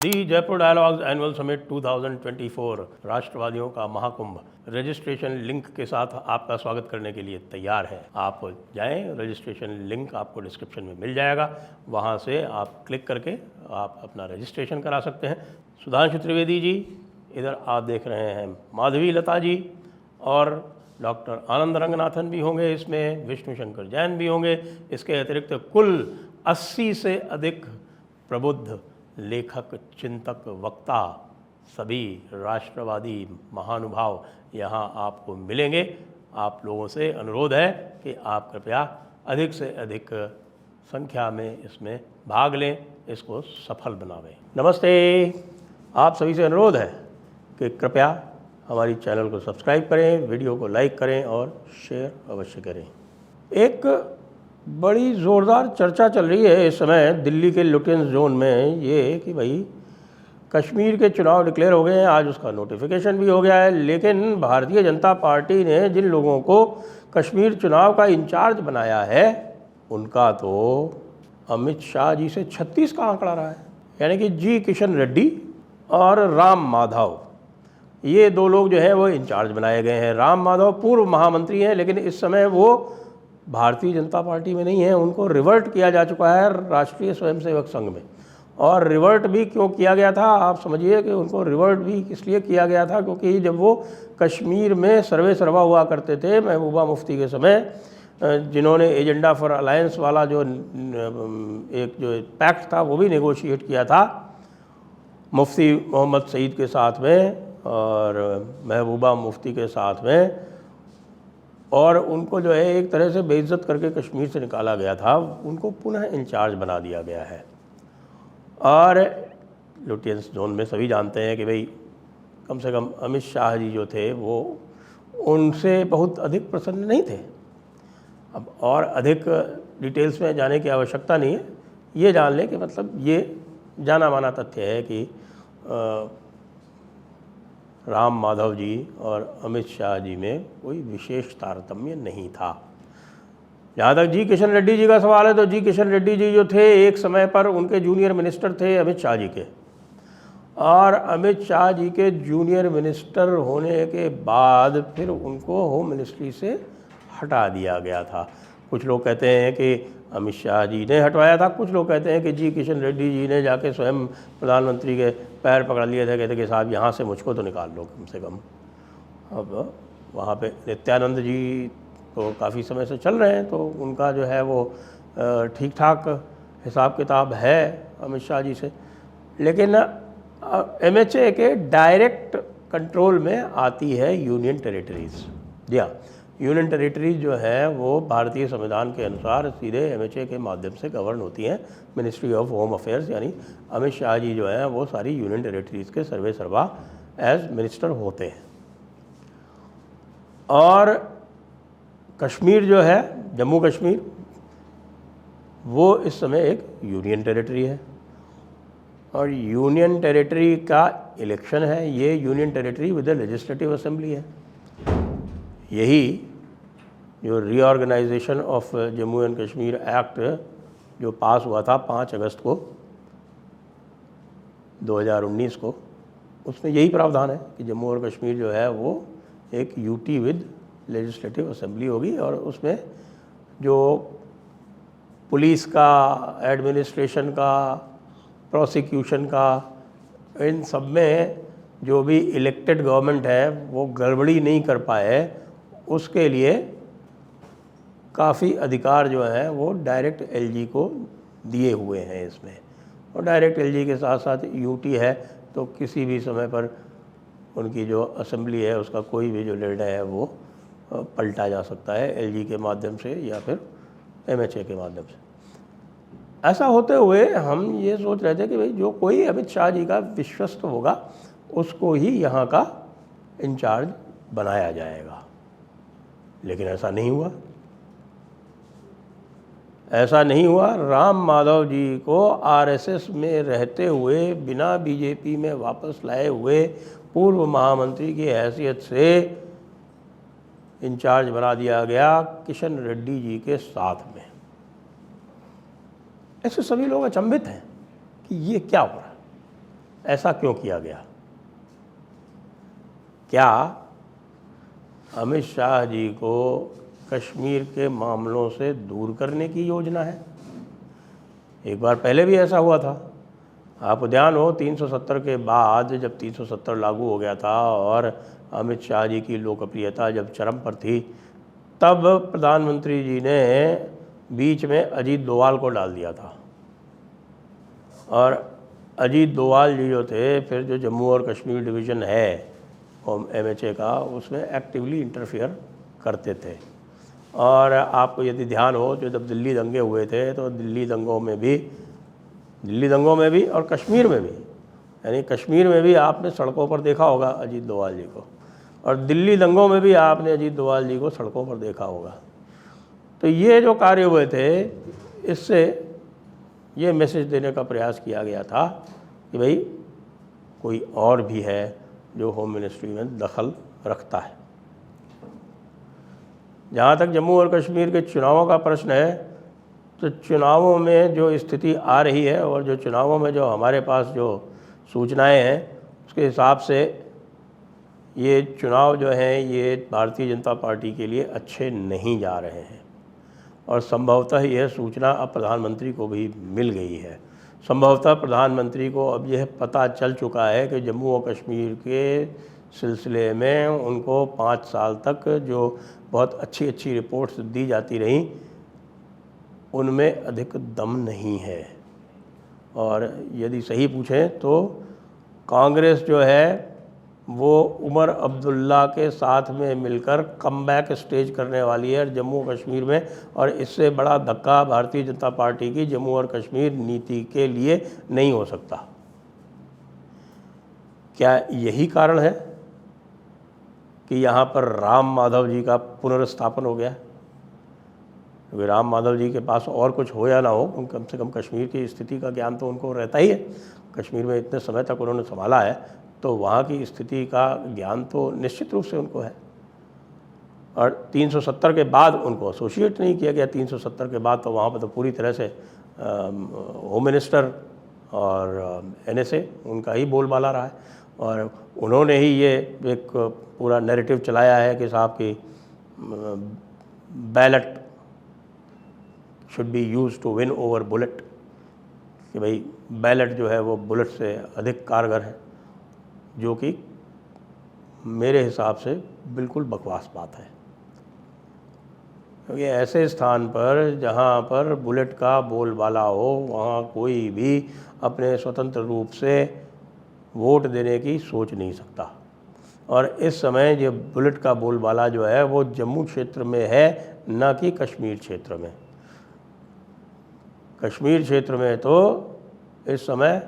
दी Jaipur dialogues annual summit 2024 राष्ट्रवादियों का Mahakumbh registration link के साथ आपका स्वागत करने के लिए तैयार है। आप जाएं, रजिस्ट्रेशन लिंक आपको डिस्क्रिप्शन में मिल जाएगा, वहां से आप क्लिक करके आप अपना रजिस्ट्रेशन करा सकते हैं। सुधांशु त्रिवेदी जी, इधर आप देख रहे हैं माधवी लता जी और डॉक्टर आनंद रंगनाथन भी होंगे, इसमें विष्णु शंकर जैन भी होंगे। इसके अतिरिक्त कुल 80 से अधिक प्रबुद्ध लेखक, चिंतक, वक्ता, सभी राष्ट्रवादी महानुभाव यहाँ आपको मिलेंगे। आप लोगों से अनुरोध है कि आप कृपया अधिक से अधिक संख्या में इसमें भाग लें, इसको सफल बनावें। नमस्ते। आप सभी से अनुरोध है कि कृपया हमारी चैनल को सब्सक्राइब करें, वीडियो को लाइक करें और शेयर अवश्य करें। एक बड़ी ज़ोरदार चर्चा चल रही है इस समय दिल्ली के लुटियंस जोन में, ये कि भाई कश्मीर के चुनाव डिक्लेयर हो गए हैं, आज उसका नोटिफिकेशन भी हो गया है। लेकिन भारतीय जनता पार्टी ने जिन लोगों को कश्मीर चुनाव का इंचार्ज बनाया है, उनका तो अमित शाह जी से 36 का आंकड़ा रहा है। यानी कि जी किशन रेड्डी और राम माधव, ये दो लोग जो है वो इंचार्ज बनाए गए हैं। राम माधव पूर्व महामंत्री हैं, लेकिन इस समय वो भारतीय जनता पार्टी में नहीं है, उनको रिवर्ट किया जा चुका है राष्ट्रीय स्वयंसेवक संघ में। और रिवर्ट भी क्यों किया गया था, आप समझिए कि उनको रिवर्ट भी इसलिए किया गया था क्योंकि जब वो कश्मीर में सर्वे सर्वा हुआ करते थे महबूबा मुफ्ती के समय, जिन्होंने एजेंडा फॉर अलायंस वाला जो एक जो पैक्ट था वो भी नेगोशिएट किया था मुफ्ती मोहम्मद सईद के साथ में और महबूबा मुफ्ती के साथ में, और उनको जो है एक तरह से बेइज्जत करके कश्मीर से निकाला गया था, उनको पुनः इंचार्ज बना दिया गया है। और लुटियंस जोन में सभी जानते हैं कि भाई कम से कम अमित शाह जी जो थे वो उनसे बहुत अधिक प्रसन्न नहीं थे। अब और अधिक डिटेल्स में जाने की आवश्यकता नहीं है, ये जान लें कि मतलब ये जाना माना तथ्य है कि राम माधव जी और अमित शाह जी में कोई विशेष तारतम्य नहीं था। जहाँ तक जी किशन रेड्डी जी का सवाल है, तो जी किशन रेड्डी जी जो थे एक समय पर उनके जूनियर मिनिस्टर थे अमित शाह जी के, और अमित शाह जी के जूनियर मिनिस्टर होने के बाद फिर उनको होम मिनिस्ट्री से हटा दिया गया था। कुछ लोग कहते हैं कि अमित शाह जी ने हटवाया था, कुछ लोग कहते हैं कि जी किशन रेड्डी जी ने जाके स्वयं प्रधानमंत्री के पैर पकड़ लिए थे, कहते कि साहब यहाँ से मुझको तो निकाल लो कम से कम। अब वहाँ पे नित्यानंद जी तो काफ़ी समय से चल रहे हैं, तो उनका जो है वो ठीक ठाक हिसाब किताब है अमित शाह जी से। लेकिन MHA के डायरेक्ट कंट्रोल में आती है यूनियन टेरिटरीज़। जी हाँ, यूनियन टेरिटरीज जो है वो भारतीय संविधान के अनुसार सीधे MHA के माध्यम से गवर्न होती हैं, मिनिस्ट्री ऑफ होम अफेयर्स। यानी अमित शाह जी जो हैं वो सारी यूनियन टेरिटरीज़ के सर्वे सर्वा एज मिनिस्टर होते हैं। और कश्मीर जो है, जम्मू कश्मीर, वो इस समय एक यूनियन टेरिटरी है और यूनियन टेरिटरी का इलेक्शन है। ये union territory with the legislative assembly है। यही जो reorganisation of Jammu and Kashmir act जो पास हुआ था 5 अगस्त को 2019 को, उसमें यही प्रावधान है कि जम्मू और कश्मीर जो है वो एक यूटी विद लेजिस्लेटिव असेंबली होगी, और उसमें जो पुलिस का, एडमिनिस्ट्रेशन का, प्रोसिक्यूशन का, इन सब में जो भी इलेक्टेड गवर्नमेंट है वो गड़बड़ी नहीं कर पाए, उसके लिए काफ़ी अधिकार जो हैं वो डायरेक्ट LG को दिए हुए हैं इसमें। और डायरेक्ट LG के साथ साथ यूटी है, तो किसी भी समय पर उनकी जो असेंबली है उसका कोई भी जो निर्णय है वो पलटा जा सकता है LG के माध्यम से या फिर MHA के माध्यम से। ऐसा होते हुए हम ये सोच रहे थे कि भाई जो कोई अमित शाह जी का विश्वस्त होगा उसको ही यहाँ का इंचार्ज बनाया जाएगा, लेकिन ऐसा नहीं हुआ। ऐसा नहीं हुआ। राम माधव जी को RSS में रहते हुए, बिना BJP में वापस लाए हुए पूर्व महामंत्री की हैसियत से इंचार्ज बना दिया गया किशन रेड्डी जी के साथ में। ऐसे सभी लोग अचंभित हैं कि ये क्या हो रहा है। ऐसा क्यों किया गया? क्या अमित शाह जी को कश्मीर के मामलों से दूर करने की योजना है? एक बार पहले भी ऐसा हुआ था। आपको ध्यान हो 370 के बाद जब 370 लागू हो गया था और अमित शाह जी की लोकप्रियता जब चरम पर थी, तब प्रधानमंत्री जी ने बीच में अजीत डोभाल को डाल दिया था। और अजीत डोभाल जी जो थे, फिर जो जम्मू और कश्मीर डिवीज़न है MHA का, उसमें एक्टिवली इंटरफियर करते थे। और आपको यदि ध्यान हो, जो जब दिल्ली दंगे हुए थे तो दिल्ली दंगों में भी और कश्मीर में भी, यानी कश्मीर में भी आपने सड़कों पर देखा होगा अजीत डोभाल जी को, और दिल्ली दंगों में भी आपने अजीत डोभाल जी को सड़कों पर देखा होगा। तो ये जो कार्य हुए थे, इससे ये मैसेज देने का प्रयास किया गया था कि भाई कोई और भी है जो होम मिनिस्ट्री में दखल रखता है। जहाँ तक जम्मू और कश्मीर के चुनावों का प्रश्न है, तो चुनावों में जो स्थिति आ रही है और जो चुनावों में जो हमारे पास जो सूचनाएं हैं, उसके हिसाब से ये चुनाव जो हैं ये भारतीय जनता पार्टी के लिए अच्छे नहीं जा रहे हैं। और संभवतः यह सूचना अब प्रधानमंत्री को भी मिल गई है। संभवतः प्रधानमंत्री को अब यह पता चल चुका है कि जम्मू और कश्मीर के सिलसिले में उनको 5 साल तक जो बहुत अच्छी अच्छी रिपोर्ट्स दी जाती रहीं, उनमें अधिक दम नहीं है। और यदि सही पूछें तो कांग्रेस जो है वो उमर अब्दुल्ला के साथ में मिलकर कमबैक स्टेज करने वाली है जम्मू कश्मीर में, और इससे बड़ा धक्का भारतीय जनता पार्टी की जम्मू और कश्मीर नीति के लिए नहीं हो सकता। क्या यही कारण है कि यहाँ पर राम माधव जी का पुनर्स्थापन हो गया? क्योंकि राम माधव जी के पास और कुछ हो या ना हो, कम से कम कश्मीर की स्थिति का ज्ञान तो उनको रहता ही है। कश्मीर में इतने समय तक उन्होंने संभाला है, तो वहाँ की स्थिति का ज्ञान तो निश्चित रूप से उनको है। और 370 के बाद उनको एसोसिएट नहीं किया गया। 370 के बाद तो वहाँ पर तो पूरी तरह से होम मिनिस्टर और NSA उनका ही बोलबाला रहा है, और उन्होंने ही ये एक पूरा नैरेटिव चलाया है कि साहब की ballot should be use to win over bullet, कि भाई बैलेट जो है वो बुलेट से अधिक कारगर है, जो कि मेरे हिसाब से बिल्कुल बकवास बात है। क्योंकि ऐसे स्थान पर जहाँ पर बुलेट का बोलबाला हो, वहाँ कोई भी अपने स्वतंत्र रूप से वोट देने की सोच नहीं सकता। और इस समय जो बुलेट का बोलबाला जो है वो जम्मू क्षेत्र में है, न कि कश्मीर क्षेत्र में। कश्मीर क्षेत्र में तो इस समय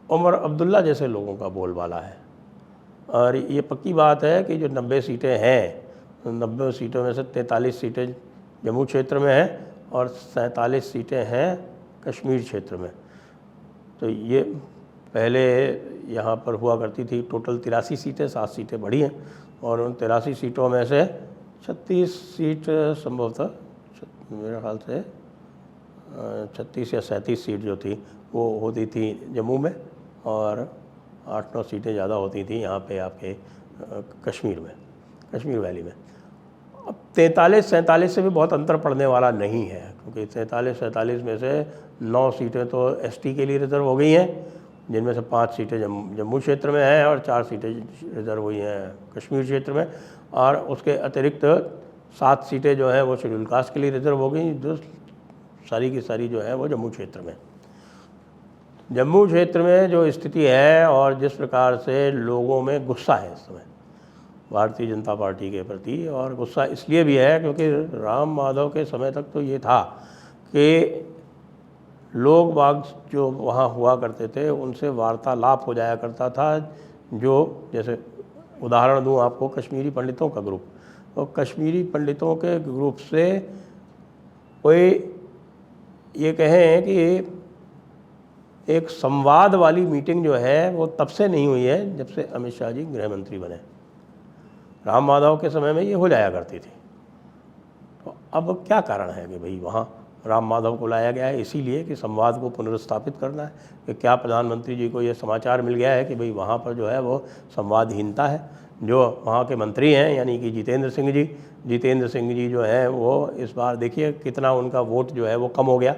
उमर अब्दुल्ला जैसे लोगों का बोलबाला है। और ये पक्की बात है कि जो 90 सीटें हैं, 90 सीटों में से 43 सीटें जम्मू क्षेत्र में हैं और 47 सीटें हैं कश्मीर क्षेत्र में। तो ये पहले यहाँ पर हुआ करती थी टोटल 83 सीटें, 7 सीटें बढ़ी हैं, और उन 83 सीटों में से 36 सीट संभवतः मेरे ख्याल से 36 या 37 सीट जो थी वो होती थी जम्मू में, और 8-9 सीटें ज़्यादा होती थी यहाँ पे आपके कश्मीर में, कश्मीर वैली में। अब 43-47 से भी बहुत अंतर पड़ने वाला नहीं है, क्योंकि 43-47 में से 9 सीटें तो ST के लिए रिज़र्व हो गई हैं, जिनमें से 5 सीटें जम्मू क्षेत्र में हैं और 4 सीटें रिज़र्व हुई हैं कश्मीर क्षेत्र में, और उसके अतिरिक्त 7 सीटें जो हैं वो शेड्यूल कास्ट के लिए रिज़र्व हो गई, जो सारी की सारी जो है वो जम्मू क्षेत्र में। जम्मू क्षेत्र में जो स्थिति है और जिस प्रकार से लोगों में गुस्सा है इस समय भारतीय जनता पार्टी के प्रति, और गुस्सा इसलिए भी है क्योंकि राम माधव के समय तक तो ये था कि लोग बाग जो वहाँ हुआ करते थे उनसे वार्तालाप हो जाया करता था। जो जैसे उदाहरण दूँ आपको, कश्मीरी पंडितों का ग्रुप, तो कश्मीरी पंडितों के ग्रुप से कोई ये कहें कि एक संवाद वाली मीटिंग जो है वो तब से नहीं हुई है जब से अमित शाह जी गृह मंत्री बने। राम माधव के समय में ये हो जाया करती थी। तो अब क्या कारण है कि भाई वहाँ राम माधव को लाया गया है इसीलिए कि संवाद को पुनर्स्थापित करना है कि क्या प्रधानमंत्री जी को ये समाचार मिल गया है कि भाई वहाँ पर जो है वो संवादहीनता है। जो वहाँ के मंत्री हैं यानी कि जितेंद्र सिंह जी जो हैं वो इस बार देखिए कितना उनका वोट जो है वो कम हो गया।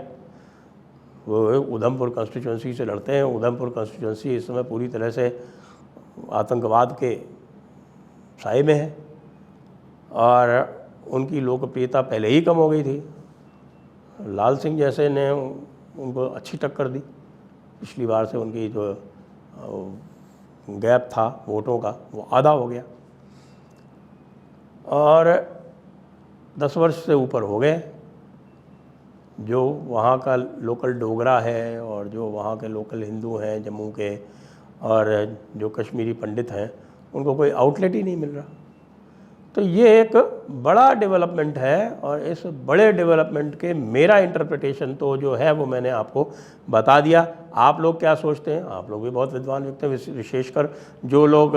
वो उधमपुर कंस्टिट्यूंसी से लड़ते हैं। उधमपुर कंस्टिट्यूंसी इस समय पूरी तरह से आतंकवाद के साए में है और उनकी लोकप्रियता पहले ही कम हो गई थी। लाल सिंह जैसे ने उनको अच्छी टक्कर दी। पिछली बार से उनकी जो गैप था वोटों का वो आधा हो गया और 10 वर्ष से ऊपर हो गए। जो वहाँ का लोकल डोगरा है और जो वहाँ के लोकल हिंदू हैं जम्मू के और जो कश्मीरी पंडित हैं उनको कोई आउटलेट ही नहीं मिल रहा। तो ये एक बड़ा डेवलपमेंट है और इस बड़े डेवलपमेंट के मेरा इंटरप्रिटेशन तो जो है वो मैंने आपको बता दिया। आप लोग क्या सोचते हैं? आप लोग भी बहुत विद्वान व्यक्ति हैं, विशेषकर जो लोग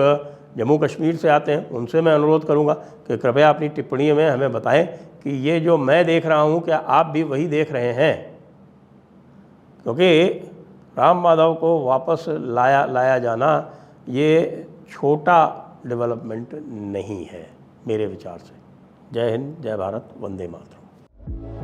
जम्मू कश्मीर से आते हैं उनसे मैं अनुरोध करूंगा कि कृपया अपनी टिप्पणी में हमें बताएं कि ये जो मैं देख रहा हूं क्या आप भी वही देख रहे हैं? क्योंकि राम माधव को वापस लाया जाना ये छोटा डेवलपमेंट नहीं है मेरे विचार से। जय हिंद, जय भारत, वंदे मातरम।